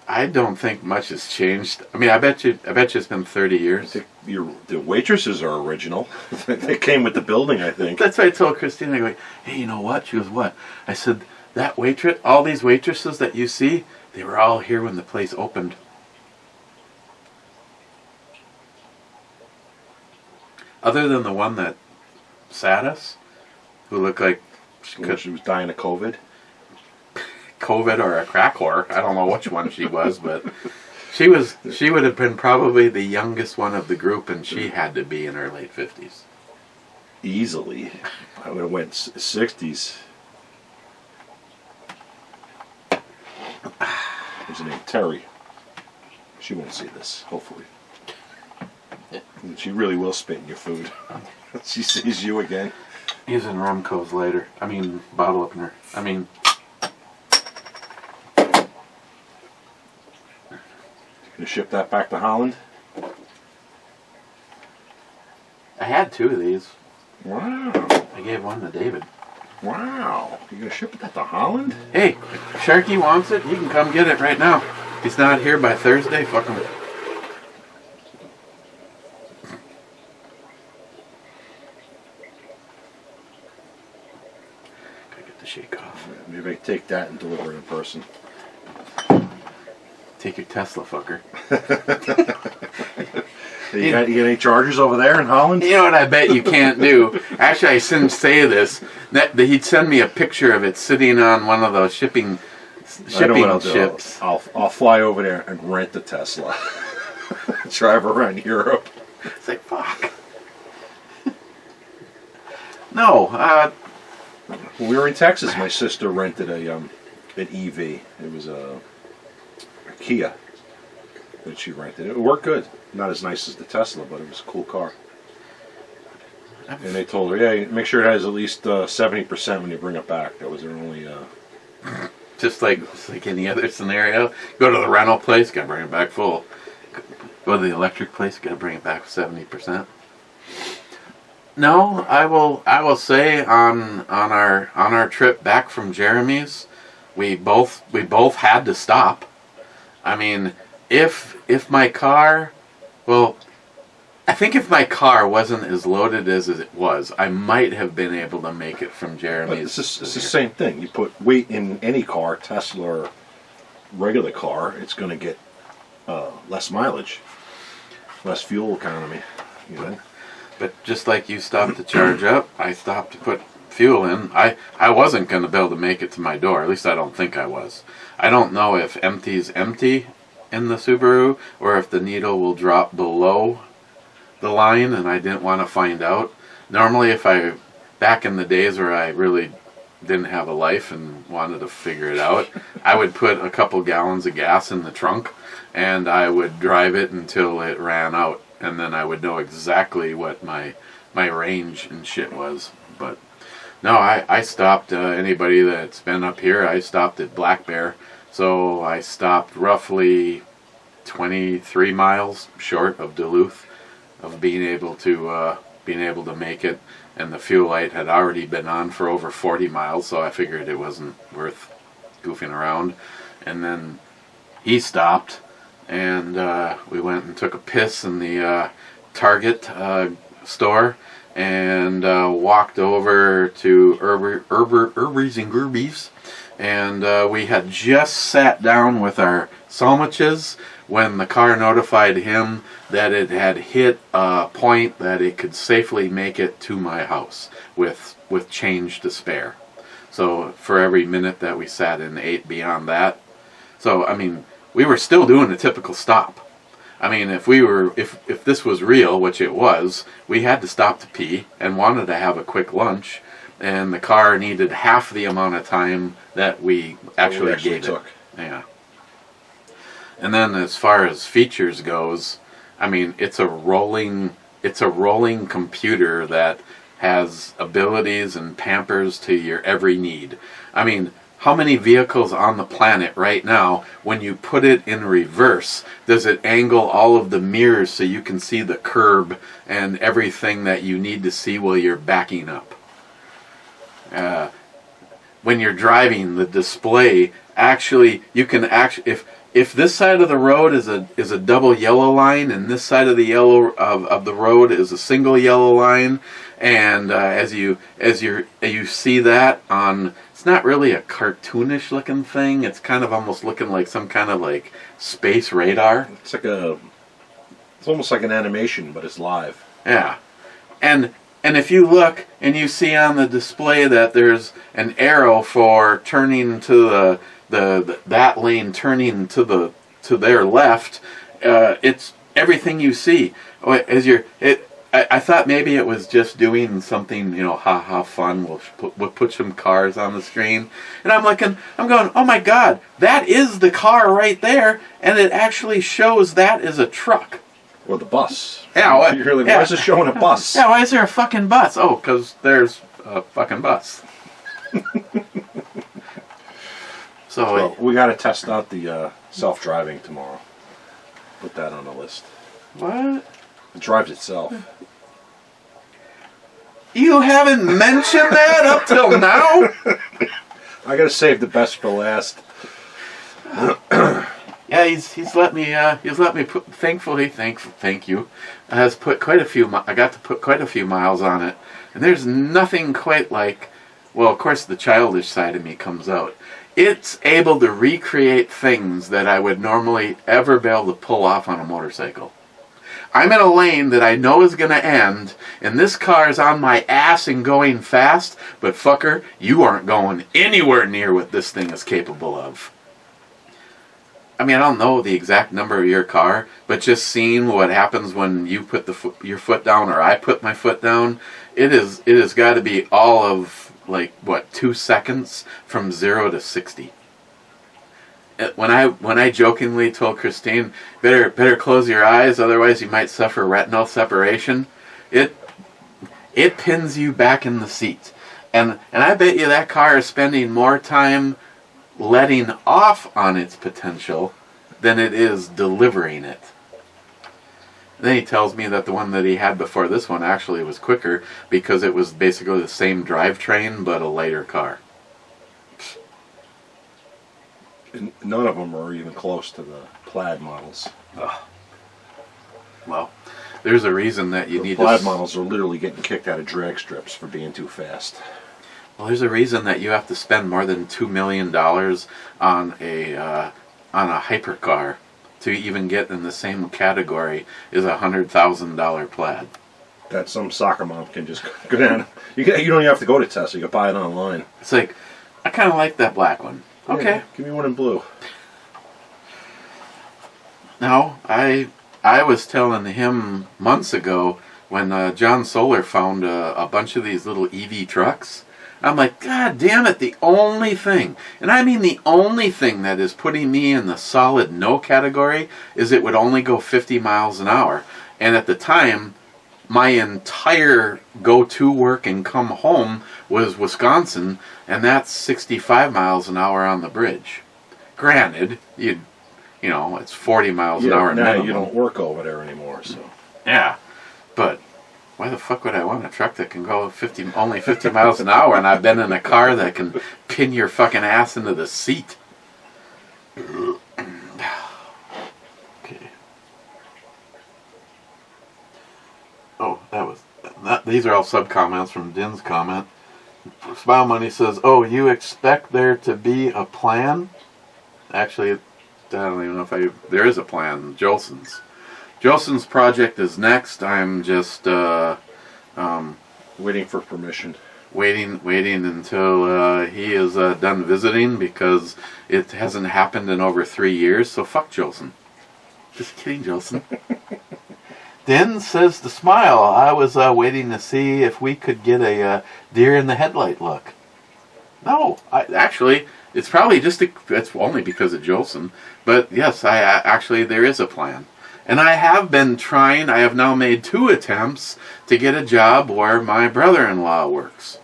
I don't think much has changed. I mean, I bet you it's been 30 years. The waitresses are original. They came with the building, I think. That's why I told Christine, I go, hey, you know what? She goes, what? I said, that waitress, all these waitresses that you see, they were all here when the place opened. Other than the one that sat us, who looked like She was dying of COVID. COVID or a crack whore. I don't know which one she was, but she would have been probably the youngest one of the group, and she had to be in her late 50s. Easily. I would have went 60s. There's a name, Terry. She won't see this, hopefully. And she really will spit in your food. She sees you again. Using Remco's later. I mean, bottle opener. I mean... Gonna ship that back to Holland? I had 2 of these. Wow. I gave one to David. Wow. You're gonna ship that to Holland? Hey, if Sharky wants it, you can come get it right now. If he's not here by Thursday, fuck him. Gotta get the shake off. Maybe I take that and deliver it in person. Take your Tesla, fucker. You got any chargers over there in Holland? You know what I bet you can't do? Actually, I shouldn't say this. That he'd send me a picture of it sitting on one of those shipping I know what I'll ships. do. I'll fly over there and rent the Tesla. Drive around Europe. It's like, fuck. No, When we were in Texas, my sister rented an EV. It was a Kia that she rented. It worked good. Not as nice as the Tesla, but it was a cool car. And they told her, yeah, make sure it has at least 70% when you bring it back. That was their only... just like any other scenario. Go to the rental place, gotta bring it back full. Go to the electric place, gotta bring it back 70%. No, I will say on our trip back from Jeremy's, we both had to stop. I mean, if my car, well, I think if my car wasn't as loaded as it was, I might have been able to make it from Jeremy's. But it's the same thing. You put weight in any car, Tesla or regular car, it's going to get less mileage, less fuel economy. You know, But just like you stopped to charge up, I stopped to put fuel in. I wasn't going to be able to make it to my door. At least I don't think I was. I don't know if empty's empty in the Subaru or if the needle will drop below the line, and I didn't want to find out. Normally, back in the days where I really didn't have a life and wanted to figure it out, I would put a couple gallons of gas in the trunk and I would drive it until it ran out, and then I would know exactly what my range and shit was. But no, I stopped, anybody that's been up here, I stopped at Black Bear, so I stopped roughly 23 miles short of Duluth of being able to make it. And the fuel light had already been on for over 40 miles, so I figured it wasn't worth goofing around. And then he stopped, and we went and took a piss in the Target store, and walked over to Herbies and Gerbies, and we had just sat down with our sandwiches when the car notified him that it had hit a point that it could safely make it to my house with change to spare. So for every minute that we sat and ate beyond that, so I mean, we were still doing a typical stop. I mean, if this was real, which it was, we had to stop to pee and wanted to have a quick lunch, and the car needed half the amount of time that we actually gave took. it. Yeah. And then as far as features goes, I mean, it's a rolling computer that has abilities and pampers to your every need. I mean, how many vehicles on the planet right now, when you put it in reverse, does it angle all of the mirrors so you can see the curb and everything that you need to see while you're backing up? When you're driving, the display actually, you can actually, if this side of the road is a double yellow line, and this side of the of the road is a single yellow line, and as you see that on, it's not really a cartoonish looking thing. It's kind of almost looking like some kind of like space radar. It's almost like an animation, but it's live. Yeah, and if you look and you see on the display that there's an arrow for turning to that lane turning to their left, it's everything you see. I thought maybe it was just doing something, ha fun. We'll put some cars on the screen, and I'm going, oh my God, that is the car right there, and it actually shows that as a truck. Or the bus. Yeah, why is it showing a bus? Yeah, why is there a fucking bus? Oh, because there's a fucking bus. So we got to test out the self-driving tomorrow. Put that on the list. What? It drives itself. You haven't mentioned that up till now? I got to save the best for last. Yeah, he's let me put, thankfully, thank you, has put quite a few, I got to put quite a few miles on it, and there's nothing quite like, well, of course the childish side of me comes out. It's able to recreate things that I would normally ever be able to pull off on a motorcycle. I'm in a lane that I know is going to end, and this car is on my ass and going fast, but fucker, you aren't going anywhere near what this thing is capable of. I mean, I don't know the exact number of your car, but just seeing what happens when you put your foot down or I put my foot down, it has got to be all of, 2 seconds from 0 to 60. When I jokingly told Christine, better close your eyes, otherwise you might suffer retinal separation, it pins you back in the seat. And I bet you that car is spending more time letting off on its potential than it is delivering it. And then he tells me that the one that he had before this one actually was quicker because it was basically the same drivetrain but a lighter car. And none of them are even close to the Plaid models. Ugh. Well, there's a reason that you need Plaid models are literally getting kicked out of drag strips for being too fast. Well, there's a reason that you have to spend more than $2 million on on a hypercar to even get in the same category is $100,000 plaid. That some soccer mom can just go down. You don't even have to go to Tesla. You can buy it online. It's like, I kind of like that black one. Okay. Yeah, give me one in blue. No, I was telling him months ago when John Solar found a bunch of these little EV trucks. I'm like, God damn it, the only thing, and I mean the only thing that is putting me in the solid no category is it would only go 50 miles an hour. And at the time, my entire go-to work and come home was Wisconsin, and that's 65 miles an hour on the bridge. Granted, you know, it's 40 miles an hour now minimum. you don't work over there anymore, so. Yeah, but why the fuck would I want a truck that can go only 50 miles an hour, and I've been in a car that can pin your fucking ass into the seat? Okay. Oh, these are all sub-comments from Din's comment. Smile Money says, oh, you expect there to be a plan? Actually, I don't even know if there is a plan. Jolson's project is next. I'm just Waiting for permission. waiting until he is done visiting, because it hasn't happened in over 3 years. So fuck Jolson. Just kidding, Jolson. Den says to Smile, I was waiting to see if we could get a deer in the headlight look. No, actually, it's probably it's only because of Jolson. But yes, actually there is a plan. And I have been trying. I have now made 2 attempts to get a job where my brother-in-law works.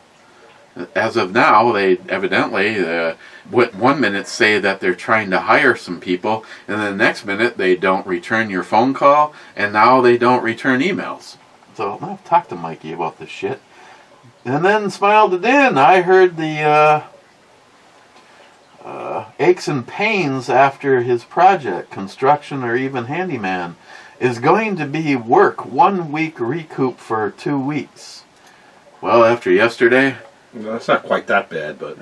As of now, they evidently, one minute say that they're trying to hire some people, and then the next minute they don't return your phone call, and now they don't return emails. So I've talked to Mikey about this shit. And then Smile to Den, I heard the aches and pains after his project, construction or even handyman, is going to be work 1 week recoup for 2 weeks. Well, after yesterday... Well, it's not quite that bad, but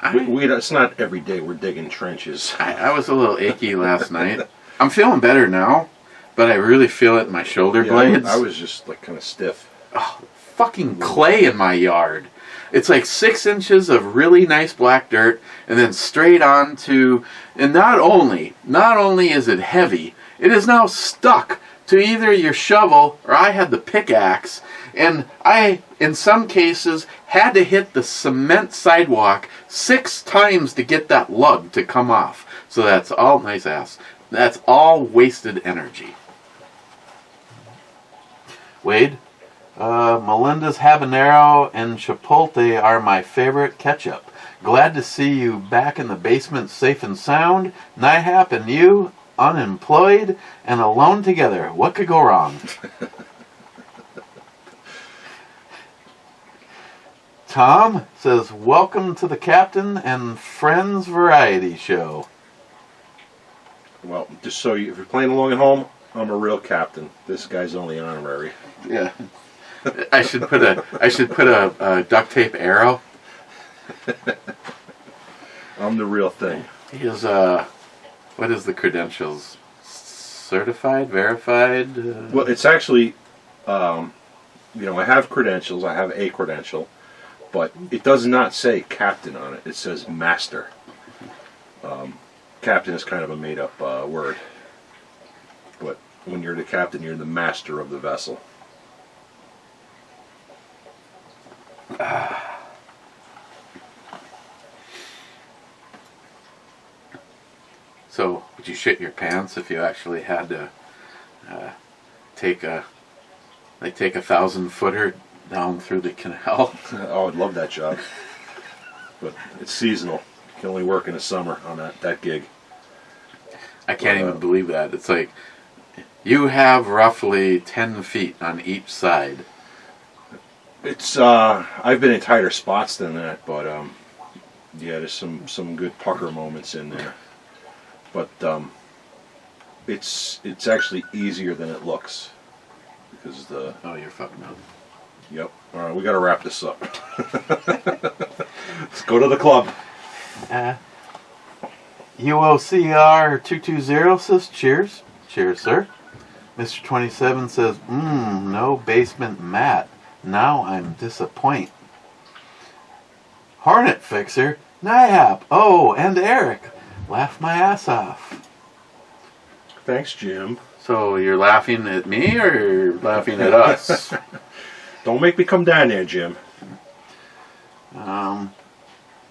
it's not every day we're digging trenches. I was a little achy last night. I'm feeling better now, but I really feel it in my shoulder blades. I was just like kind of stiff. Oh, fucking clay in my yard. It's like 6 inches of really nice black dirt, and then straight on to, and not only is it heavy, it is now stuck to either your shovel, or I had the pickaxe, and I, in some cases, had to hit the cement sidewalk 6 times to get that lug to come off. So that's all, nice ass, that's all wasted energy. Wade? Melinda's habanero and chipotle are my favorite ketchup. Glad to see you back in the basement safe and sound. Nihap and you, unemployed and alone together. What could go wrong? Tom says, welcome to the Captain and Friends Variety Show. Well, just so if you're playing along at home, I'm a real captain. This guy's only honorary. Yeah. I should put a duct tape arrow. I'm the real thing. He is what is the credentials? Certified, verified? Well, it's actually, I have credentials. I have a credential, but it does not say captain on it. It says master. Captain is kind of a made-up word, but when you're the captain, you're the master of the vessel. So, would you shit your pants if you actually had to take a 1,000-footer down through the canal? Oh, I'd love that job, but it's seasonal. You can only work in the summer on that gig. I can't even believe that. It's like you have roughly 10 feet on each side. It's I've been in tighter spots than that, but yeah, there's some good pucker moments in there. But it's actually easier than it looks because Oh, you're fucking up. Yep. All right, we got to wrap this up. Let's go to the club. UOCR220 says cheers. Cheers, sir. Mr. 27 says, no basement mat. Now I'm disappointed. Hornet Fixer, Nyhap, and Eric. Laugh my ass off. Thanks, Jim. So you're laughing at me or you're laughing at us? Don't make me come down there, Jim.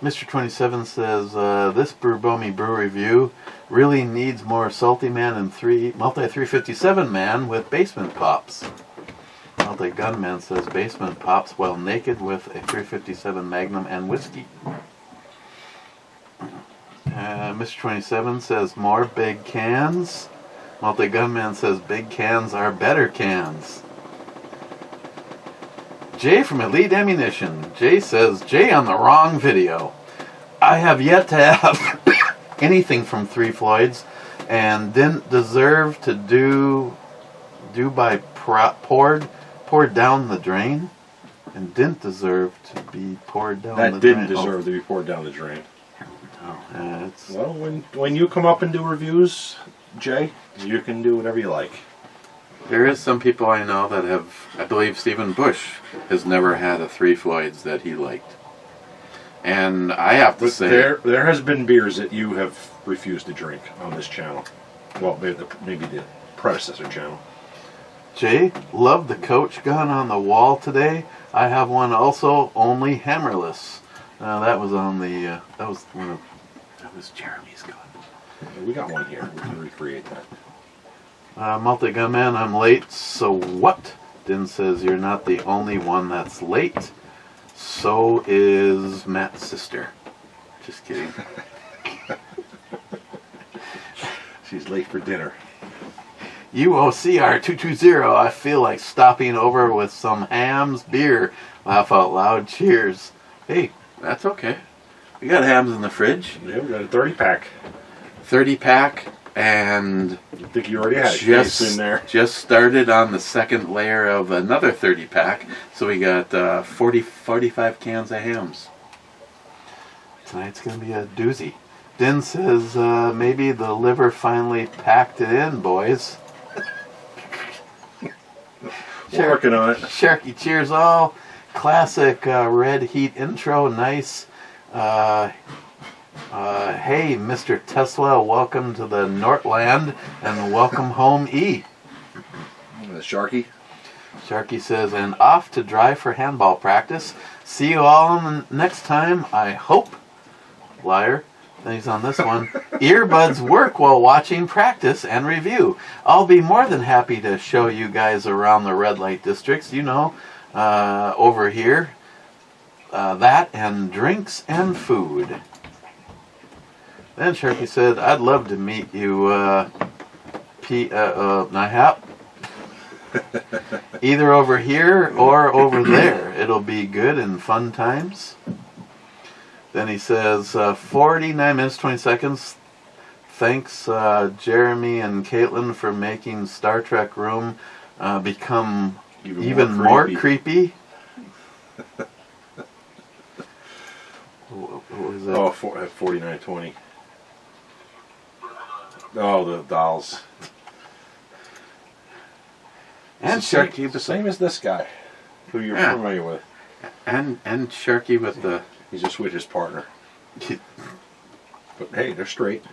Mr. 27 says, this Burbomi Brew review really needs more Salty Man and Multi 357 Man with basement pops. Multi Gunman says basement pops while naked with a 357 Magnum and whiskey. Mr. 27 says more big cans. Multi Gunman says big cans are better cans. Jay from Elite Ammunition. Jay says, Jay on the wrong video. I have yet to have anything from Three Floyds and didn't deserve to do by poured down the drain. And didn't deserve to be poured down the drain. That didn't deserve to be poured down the drain. Well, when you come up and do reviews, Jay, you can do whatever you like. There is some people I know that have, I believe Stephen Bush has never had a Three Floyds that he liked. And I have to say... There has been beers that you have refused to drink on this channel. Well, maybe the predecessor channel. Jay, love the coach gun on the wall today. I have one also, only hammerless. That was on the... that was Jeremy's gun. We got one here. We can recreate that. Multi-gunman, I'm late, so what? Din says you're not the only one that's late. So is Matt's sister. Just kidding. She's late for dinner. UOCR220, I feel like stopping over with some Hams beer. Laugh out loud, cheers. Hey, that's okay. We got Hams in the fridge. Yeah, we got a 30-pack. 30-pack. And I think you already had a case in there. Just started on the second layer of another 30-pack, so we got 45 cans of Hams. Tonight's going to be a doozy. Din says, maybe the liver finally packed it in, boys. Working on it. Sharky, cheers all. Classic red heat intro, nice. Hey, Mr. Tesla, welcome to the Nortland, and welcome home, E. The Sharky. Sharky says, and off to drive for handball practice. See you all next time, I hope. Liar. Then he's on this one. Earbuds work while watching practice and review. I'll be more than happy to show you guys around the red light districts, over here. That and drinks and food. Then Sharky said, I'd love to meet you, Nyhap. Either over here or over there. It'll be good and fun times. Then he says, 49 minutes, 20 seconds. Thanks, Jeremy and Caitlin, for making Star Trek Room become even more creepy. What was that? Oh, 49:20. Oh, the dolls. And Sharky, the same as this guy, who you're familiar with. And Sharky with the... He's just with his partner. But hey, they're straight.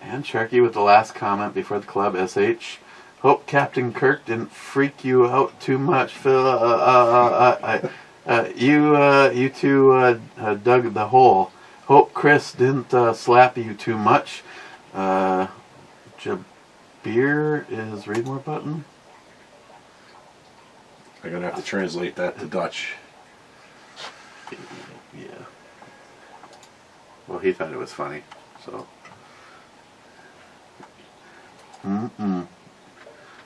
And Sharky with the last comment before the club, SH. Hope Captain Kirk didn't freak you out too much, Phil. You two dug the hole. Hope Chris didn't slap you too much. Jabir is read more button. I'm gonna have to translate that to Dutch. Yeah. Well, he thought it was funny, so.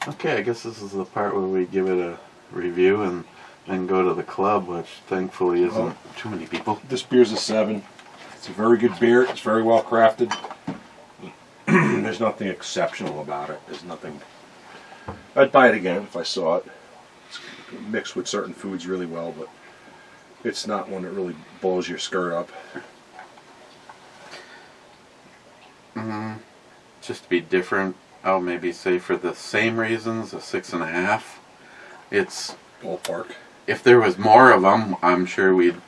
Okay, I guess this is the part where we give it a review and then go to the club, which thankfully isn't too many people. This beer's a 7. It's a very good beer. It's very well crafted. There's nothing exceptional about it. There's nothing. I'd buy it again if I saw it. It's mixed with certain foods really well, but it's not one that really blows your skirt up. Just to be different, I'll maybe say for the same reasons, a 6.5. It's Ballpark. if there was more of them, I'm sure we'd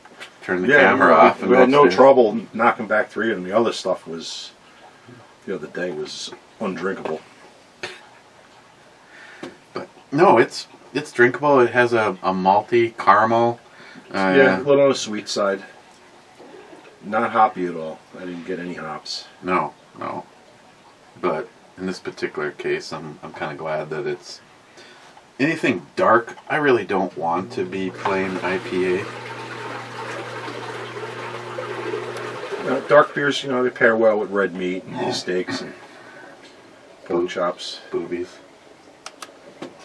turn the camera off. We had no trouble knocking back 3 of them. The other stuff was, the other day was undrinkable. But no, it's drinkable. It has a malty caramel. Yeah, a little on the sweet side. Not hoppy at all. I didn't get any hops. No. But in this particular case, I'm kind of glad that it's anything dark. I really don't want to be plain IPA. Dark beers, they pair well with red meat and steaks and pork chops. Boobies.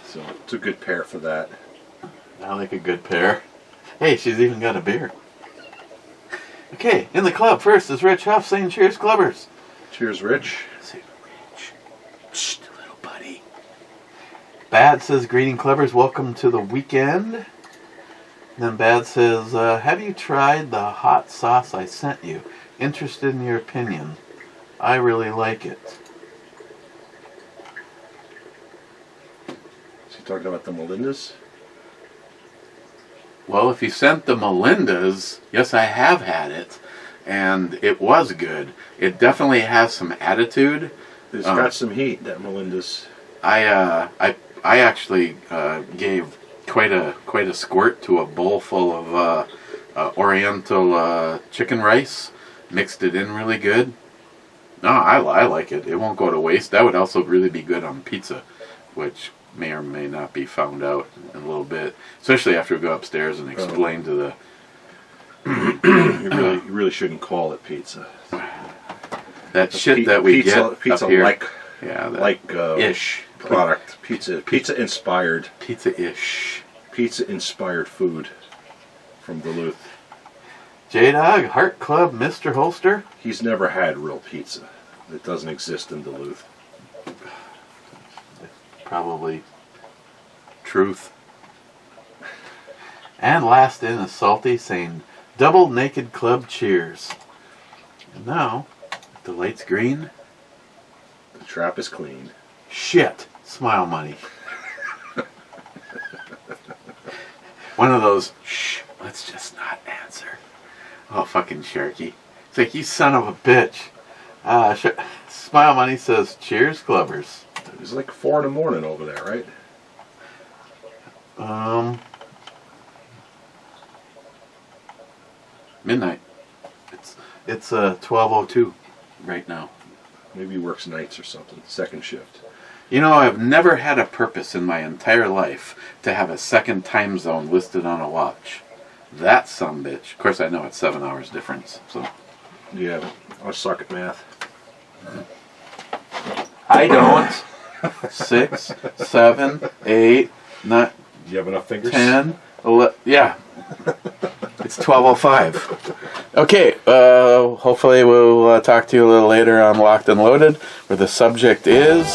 So it's a good pair for that. I like a good pair. Hey, she's even got a beer. Okay, in the club first is Rich Huff saying cheers, clubbers. Cheers, Rich. Say Rich. Shh, little buddy. Bad says greeting, clubbers. Welcome to the weekend. And then Bad says, have you tried the hot sauce I sent you? Interested in your opinion. I really like it. Is he talking about the Melindas? Well, if you sent the Melindas, yes, I have had it, and it was good. It definitely has some attitude. It's got some heat, that Melindas. I actually gave quite a squirt to a bowl full of Oriental chicken rice. Mixed it in really good. No, I like it. It won't go to waste. That would also really be good on pizza, which may or may not be found out in a little bit, especially after we go upstairs and explain to the. You really shouldn't call it pizza. That shit that we get pizza up here. like ish product. Pizza inspired. Pizza-ish. Pizza inspired food from Duluth. J-Dog, Heart Club, Mr. Holster. He's never had real pizza. It doesn't exist in Duluth. Probably truth. And last in is Salty saying, Double Naked Club cheers. And now, the light's green. The trap is clean. Shit. Smile money. One of those, shh, let's just not answer. Oh, fucking Sharky. It's like, you son of a bitch. Smile money says, cheers, clubbers. It was like 4 in the morning over there, right? Midnight. It's 12:02 right now. Maybe he works nights or something. Second shift. I've never had a purpose in my entire life to have a second time zone listed on a watch. That sumbitch. Of course, I know it's 7 hours difference. So Yeah, I suck at math. I don't. 6, 7, 8, 9. Do you have enough fingers? 10, 11. Yeah. It's 12:05. Okay, hopefully we'll talk to you a little later on Locked and Loaded, where the subject is